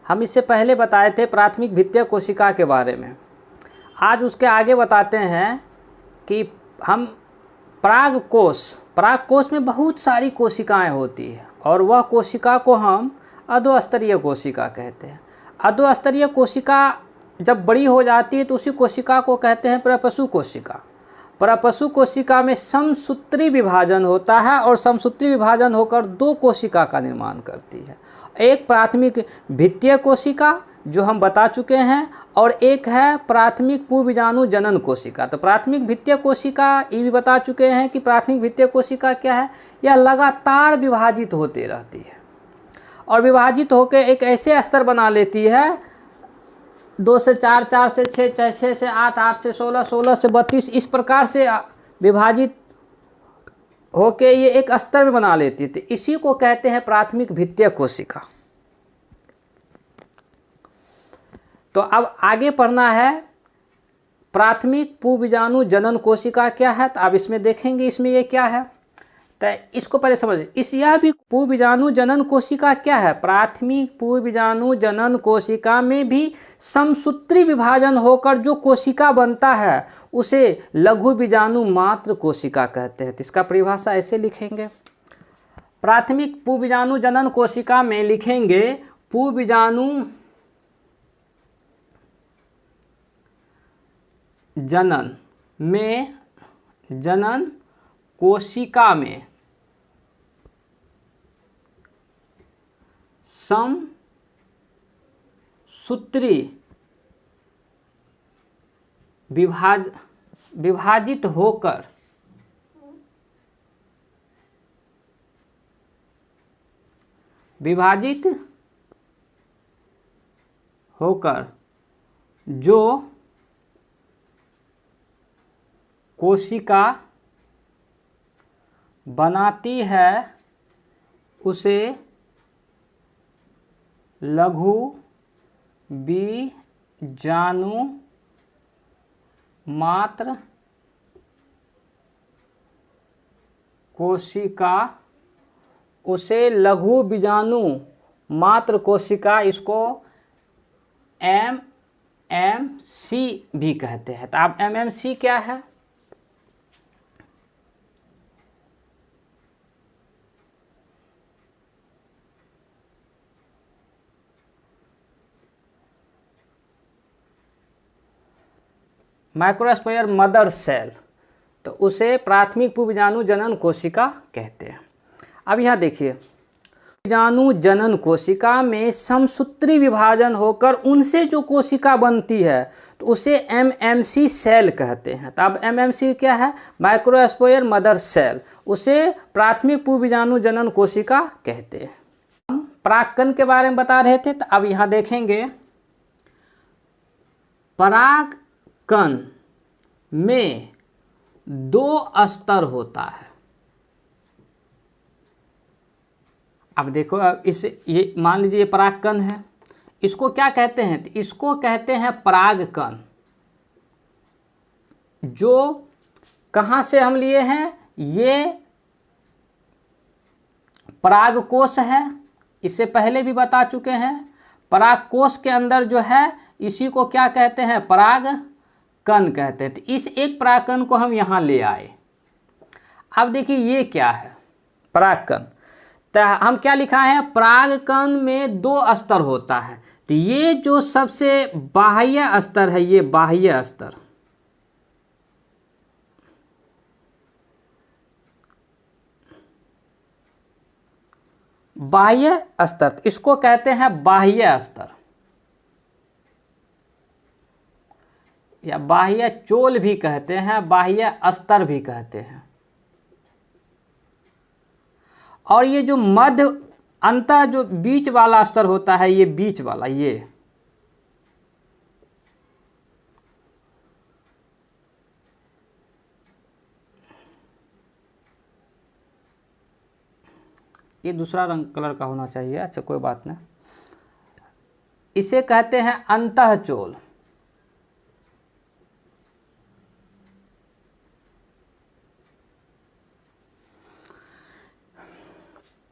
हम इससे पहले बताए थे प्राथमिक भित्तीय कोशिका के बारे में। आज उसके आगे बताते हैं कि हम पराग कोश में बहुत सारी कोशिकाएं होती है और वह कोशिका को हम अधोस्तरीय कोशिका कहते हैं। अधोस्तरीय कोशिका जब बड़ी हो जाती है तो उसी कोशिका को कहते हैं परपशु कोशिका। परपशु कोशिका में समसूत्री विभाजन होता है और समसूत्री विभाजन होकर दो कोशिका का निर्माण करती है। एक प्राथमिक भित्तीय कोशिका जो हम बता चुके हैं और एक है प्राथमिक पूर्वबीजाणु जनन कोशिका। तो प्राथमिक भित्तीय कोशिका ये भी बता चुके हैं कि प्राथमिक भित्तीय कोशिका क्या है, यह लगातार विभाजित होती रहती है और विभाजित होकर एक ऐसे स्तर बना लेती है 2 से 4, 4 से 6, 6 से 8, 8 से 16, 16 से 32, इस प्रकार से विभाजित होके ये एक स्तर में बना लेती थी। इसी को कहते हैं प्राथमिक भित्तीय कोशिका। तो अब आगे पढ़ना है प्राथमिक पूर्वबीजाणु जनन कोशिका क्या है। तो अब इसमें देखेंगे इसमें ये क्या है, तो इसको पहले समझिए। इस यह भी पूर्वबीजाणु जनन कोशिका क्या है, प्राथमिक पूर्वबीजाणु जनन कोशिका में भी समसूत्री विभाजन होकर जो कोशिका बनता है उसे लघु बीजाणु मात्र कोशिका कहते हैं। तो इसका परिभाषा ऐसे लिखेंगे, प्राथमिक पूर्वबीजाणु जनन कोशिका में लिखेंगे पूर्वबीजाणु जनन कोशिका में समसूत्री विभाजित होकर जो कोशिका बनाती है उसे लघु बीजाणु मात्र कोशिका, इसको MMC भी कहते हैं। तो अब MMC क्या है, माइक्रोस्फीयर मदर सेल, तो उसे प्राथमिक पूर्वबीजाणु जनन कोशिका कहते हैं। अब यहाँ देखिए, बीजाणु जनन कोशिका में समसूत्री विभाजन होकर उनसे जो कोशिका बनती है तो उसे MMC सेल कहते हैं। तो अब MMC क्या है, माइक्रोस्फीयर मदर सेल, उसे प्राथमिक पूर्वबीजाणु जनन कोशिका कहते हैं। हम परागकण के बारे में बता रहे थे, तो अब यहाँ देखेंगे परागकण में 2 स्तर होता है। अब देखो, अब ये मान लीजिए ये परागकण है, इसको क्या कहते हैं, तो इसको कहते हैं परागकण। जो कहाँ से हम लिए हैं, ये परागकोश है, इससे पहले भी बता चुके हैं। परागकोश के अंदर जो है इसी को क्या कहते हैं, परागकण कहते हैं। तो इस एक परागकण को हम यहाँ ले आए। अब देखिए ये क्या है, परागकण। तो हम क्या लिखा है, परागकण में 2 स्तर होता है। तो ये जो सबसे बाह्य स्तर है, ये बाह्य स्तर, बाह्य स्तर, इसको कहते हैं बाह्य स्तर या बाह्य चोल भी कहते हैं, बाह्य स्तर भी कहते हैं। और ये जो मध्य अंतः जो बीच वाला स्तर होता है, ये बीच वाला, ये दूसरा रंग कलर का होना चाहिए, अच्छा कोई बात नहीं। इसे कहते हैं अंतःचोल।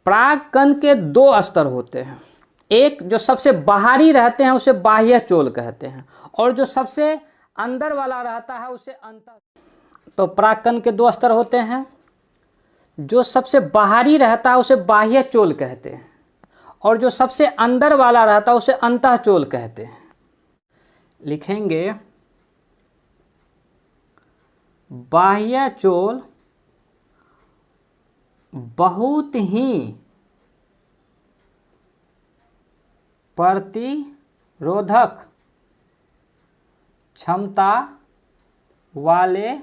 परागकण के 2 स्तर होते हैं। एक जो सबसे बाहरी रहते हैं उसे बाह्य चोल कहते हैं, और जो सबसे अंदर वाला रहता है उसे अंतः। तो परागकण के दो स्तर होते हैं, जो सबसे बाहरी रहता है उसे बाह्य चोल कहते हैं, और जो सबसे अंदर वाला रहता है उसे अंतः चोल कहते हैं। लिखेंगे बाह्य चोल बहुत ही प्रतिरोधक क्षमता वाले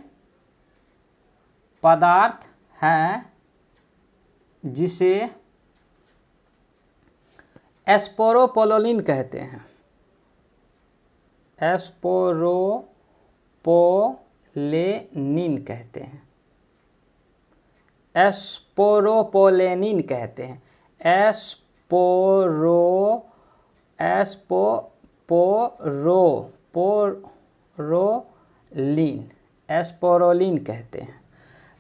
पदार्थ हैं, जिसे एस्पोरोपोलोलिन कहते हैं। एस्पोरोपोलेनिन कहते हैं, एस्पोरोपोलेनिन कहते हैं, एस्पोरोलिन कहते हैं।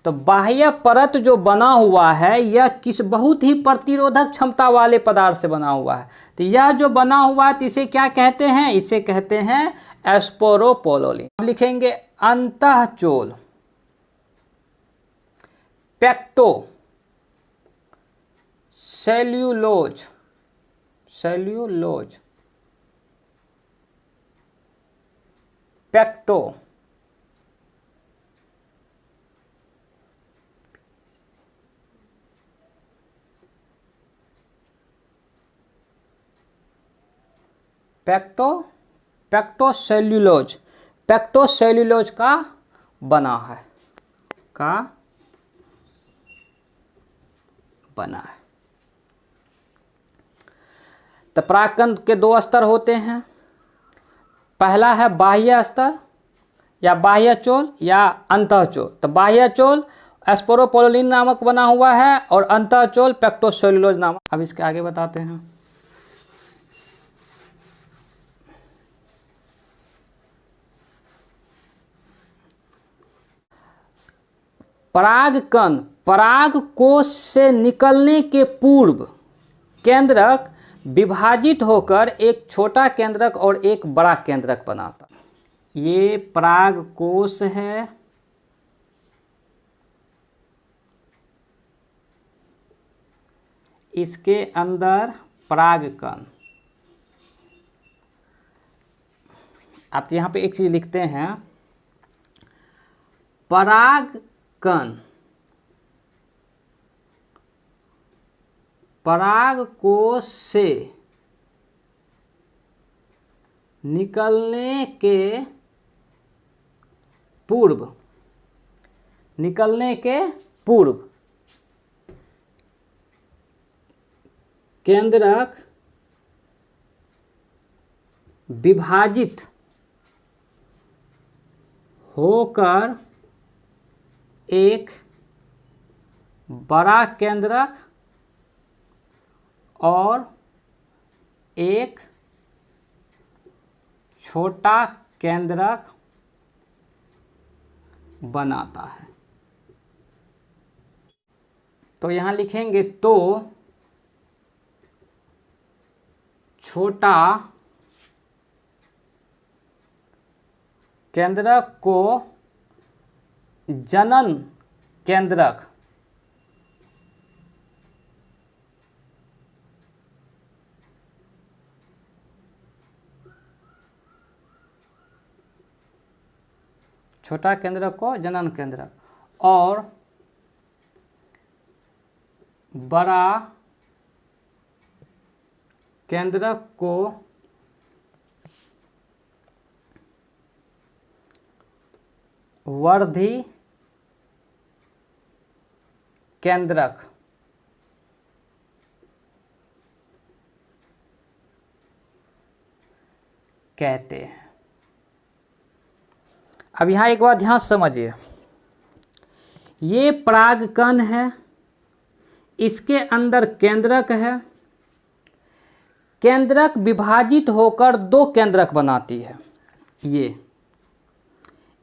तो बाह्य परत जो बना हुआ है यह किस बहुत ही प्रतिरोधक क्षमता वाले पदार्थ से बना हुआ है। तो यह जो बना हुआ है तो इसे क्या कहते हैं, इसे कहते हैं एस्पोरोपोलोलिन। अब लिखेंगे अंतःचोल, पेक्टो सेल्यूलोज, पेक्टो पेक्टोसेल्यूलोज, पेक्टोसेल्यूलोज का बना है, तो परागकण के दो स्तर होते हैं। पहला है बाह्य स्तर या बाह्य चोल या अंतःचोल। तो बाह्य चोल एस्पोरोपोलोलिन नामक बना हुआ है और अंतःचोल पेक्टोसेल्यूलोज नामक। अब इसके आगे बताते हैं। परागकण परागकोश से निकलने के पूर्व केंद्रक विभाजित होकर एक छोटा केंद्रक और एक बड़ा केंद्रक बनाता। ये परागकोश है, इसके अंदर परागकण। आप यहाँ पे एक चीज लिखते हैं, परागकण परागकोश से निकलने के पूर्व केंद्रक विभाजित होकर एक बड़ा केंद्रक और एक छोटा केंद्रक बनाता है। तो यहां लिखेंगे, तो छोटा केंद्रक को जनन केंद्रक छोटा केंद्रक को जनन केंद्रक और बड़ा केंद्रक को वर्धी केंद्रक कहते हैं। अब यहाँ एक बात ध्यान समझिए, ये परागकण है, इसके अंदर केंद्रक है, केंद्रक विभाजित होकर दो केंद्रक बनाती है। ये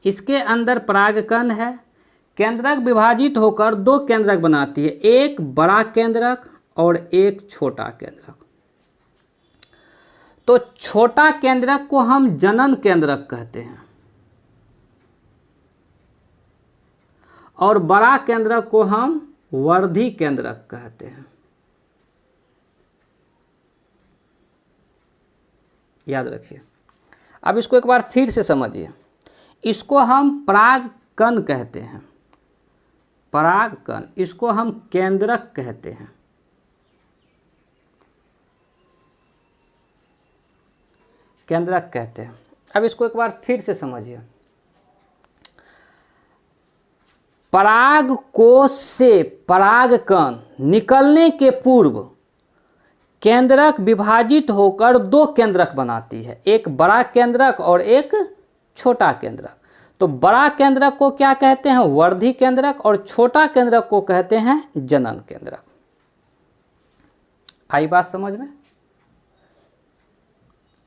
इसके अंदर परागकण है, केंद्रक विभाजित होकर दो केंद्रक बनाती है, एक बड़ा केंद्रक और एक छोटा केंद्रक। तो छोटा केंद्रक को हम जनन केंद्रक कहते हैं और बड़ा केंद्रक को हम वर्धी केंद्रक कहते हैं। याद रखिए। अब इसको एक बार फिर से समझिए। इसको हम परागकण कहते हैं, परागकण। इसको हम केंद्रक कहते हैं, केंद्रक कहते हैं। अब इसको एक बार फिर से समझिए। पराग कोश से परागकण निकलने के पूर्व केंद्रक विभाजित होकर दो केंद्रक बनाती है, एक बड़ा केंद्रक और एक छोटा केंद्रक। तो बड़ा केंद्रक को क्या कहते हैं? वर्धी केंद्रक, और छोटा केंद्रक को कहते हैं जनन केंद्रक। आई बात समझ में?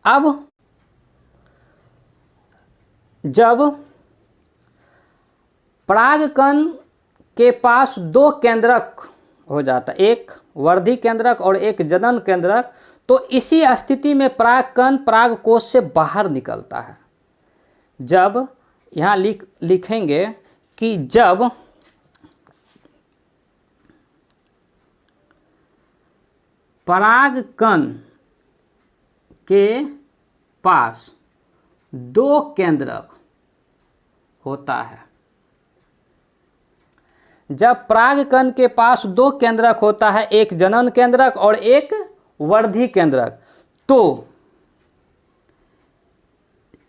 अब जब परागकण के पास दो केंद्रक हो जाता है, एक वर्धी केंद्रक और एक जनन केंद्रक, तो इसी स्थिति में परागकण परागकोश से बाहर निकलता है। जब यहाँ लिखेंगे कि जब परागकण के पास दो केंद्रक होता है, जब परागकण के पास दो केंद्रक होता है, एक जनन केंद्रक और एक वर्धी केंद्रक, तो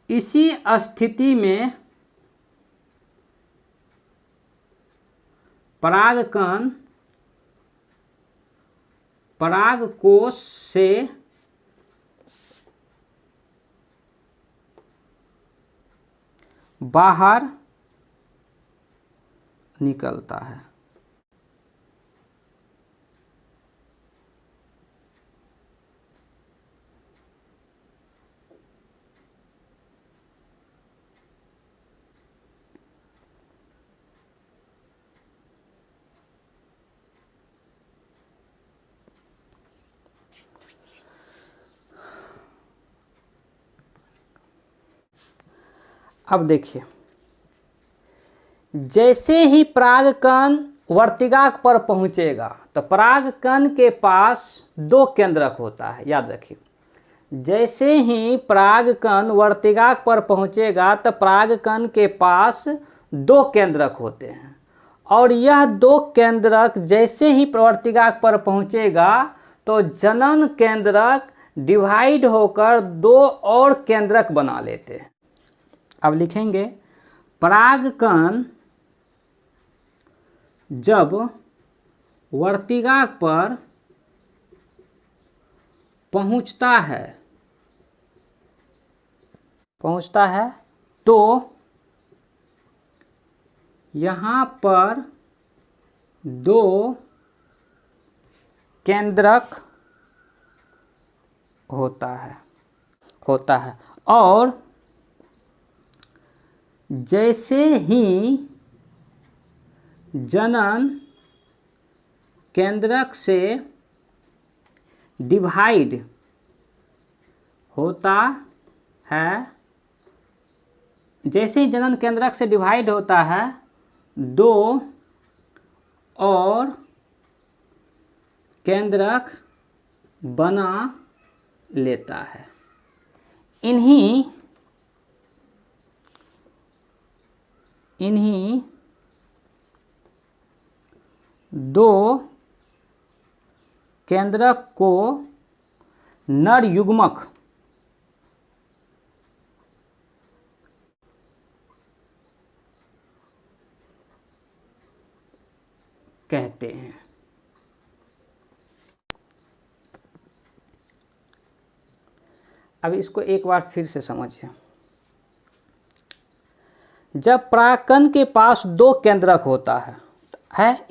इसी स्थिति में परागकण परागकोश से बाहर निकलता है। अब देखिए, जैसे ही परागकण वर्तिकाक पर पहुंचेगा तो परागकण के पास दो केंद्रक होता है। याद रखिए, जैसे ही परागकण वर्तिकाक पर पहुंचेगा तो परागकण के पास दो केंद्रक होते हैं, और यह दो केंद्रक जैसे ही वर्तिकाक पर पहुंचेगा तो जनन केंद्रक डिवाइड होकर दो और केंद्रक बना लेते हैं। अब लिखेंगे, परागकण जब वर्तिकाक पर पहुंचता है तो यहाँ पर दो केंद्रक होता है और जैसे ही जनन केंद्रक से डिवाइड होता है, जैसे ही जनन केंद्रक से डिवाइड होता है, दो और केंद्रक बना लेता है। इन्हीं दो केंद्रक को नर युग्मक कहते हैं। अब इसको एक बार फिर से समझिए। जब परागकण के पास दो केंद्रक होता है,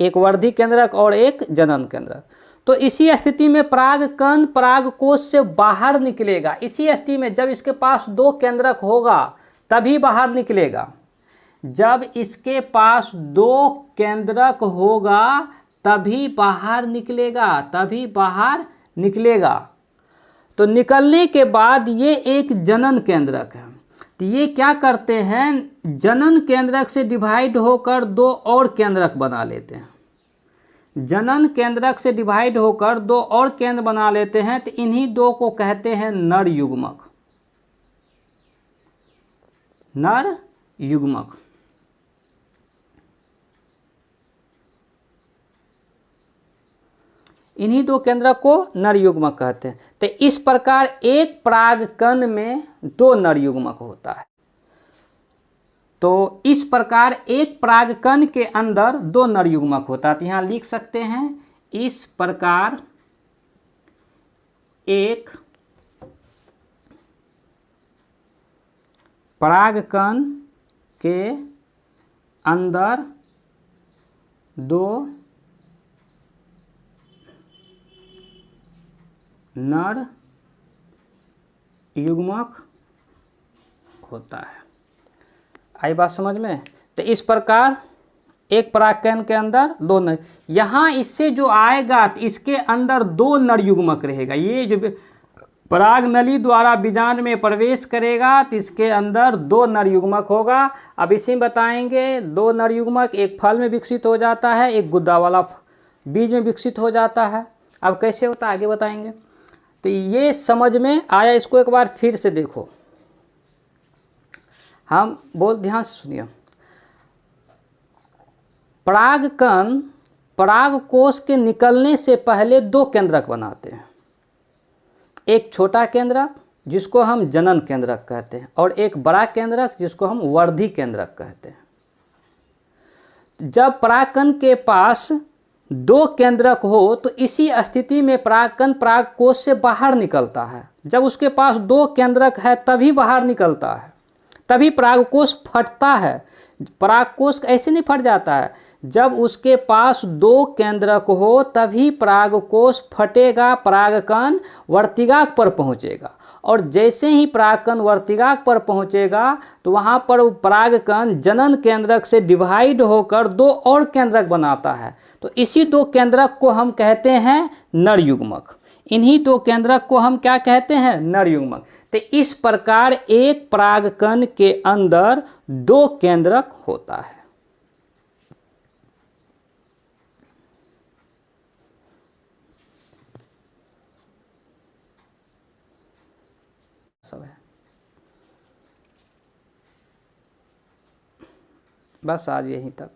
एक वर्धी केंद्रक और एक जनन केंद्रक, तो इसी स्थिति में परागकण परागकोश से बाहर निकलेगा। इसी स्थिति में जब इसके पास दो केंद्रक होगा तभी बाहर निकलेगा। जब इसके पास दो केंद्रक होगा तभी बाहर निकलेगा, तो निकलने के बाद ये एक जनन केंद्रक है। तो ये क्या करते हैं, जनन केंद्रक से डिवाइड होकर दो और केंद्रक बना लेते हैं। जनन केंद्रक से डिवाइड होकर दो और केंद्र बना लेते हैं। तो इन्हीं दो को कहते हैं नर युग्मक। नर युग्मक। इन्हीं दो केंद्रक को नर युग्मक कहते हैं। तो इस प्रकार एक परागकण में दो नर युग्मक होता है। तो इस प्रकार एक परागकण के अंदर दो नर युग्मक होता है। तो यहाँ लिख सकते हैं, इस प्रकार एक परागकण के अंदर दो नर युग्मक होता है। आई बात समझ में? तो इस प्रकार एक परागकण के अंदर दो नर, यहाँ इससे जो आएगा तो इसके अंदर दो नर युग्मक रहेगा। ये जो पराग नली द्वारा बीजांड में प्रवेश करेगा तो इसके अंदर दो नर युग्मक होगा। अब इसी में बताएंगे, दो नर युग्मक एक फल में विकसित हो जाता है, एक गुद्दा वाला बीज में विकसित हो जाता है। अब कैसे होता है आगे बताएंगे। तो ये समझ में आया? इसको एक बार फिर से देखो, हम बहुत ध्यान से सुनिए। परागकण पराग कोश के निकलने से पहले दो केंद्रक बनाते हैं। एक छोटा केंद्रक जिसको हम जनन केंद्रक कहते हैं, और एक बड़ा केंद्रक जिसको हम वर्धी केंद्रक कहते हैं। जब परागकण के पास दो केंद्रक हो तो इसी स्थिति में परागकण परागकोश से बाहर निकलता है। जब उसके पास दो केंद्रक है तभी बाहर निकलता है, तभी परागकोश फटता है। परागकोश ऐसे नहीं फट जाता है, जब उसके पास दो केंद्रक हो तभी परागकोश फटेगा, परागकण वर्तिकाक पर पहुंचेगा। और जैसे ही परागकण वर्तिकाक पर पहुंचेगा तो वहां पर परागकण जनन केंद्रक से डिवाइड होकर दो और केंद्रक बनाता है। तो इसी दो केंद्रक को हम कहते हैं नर युग्मक। इन्हीं दो केंद्रक को हम क्या कहते हैं? नर युग्मक। तो इस प्रकार एक परागकण के अंदर दो केंद्रक होता है। सब है, बस आज यहीं तक।